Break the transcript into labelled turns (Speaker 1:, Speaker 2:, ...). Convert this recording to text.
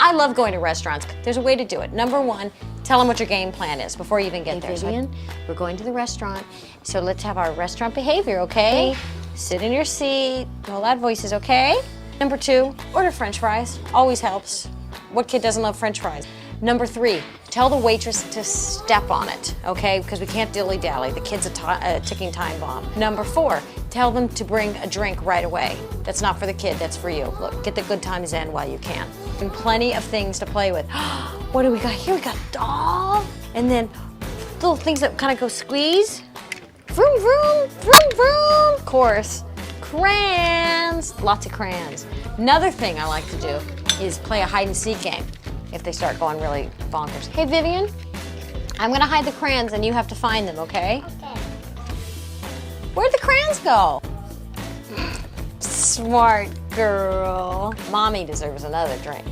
Speaker 1: I love going to restaurants. There's a way to do it. Number one, tell them what your game plan is before you even get there. Vivian, we're going to the restaurant, so let's have our restaurant behavior, okay? Sit in your seat, no loud voices, okay? Number two, order French fries. Always helps. What kid doesn't love French fries? Number three, tell the waitress to step on it, okay? Because we can't dilly-dally. The kid's a ticking time bomb. Number four, tell them to bring a drink right away. That's not for the kid, that's for you. Look, get the good times in while you can. And plenty of things to play with. What do we got here? We got a doll. And then little things that kind of go squeeze. Vroom, vroom, vroom, vroom. Of course, crayons. Lots of crayons. Another thing I like to do is play a hide and seek game if they start going really bonkers. Hey, Vivian, I'm gonna hide the crayons and you have to find them, okay?
Speaker 2: Okay.
Speaker 1: Where'd the crayons go? Smart girl. Mommy deserves another drink.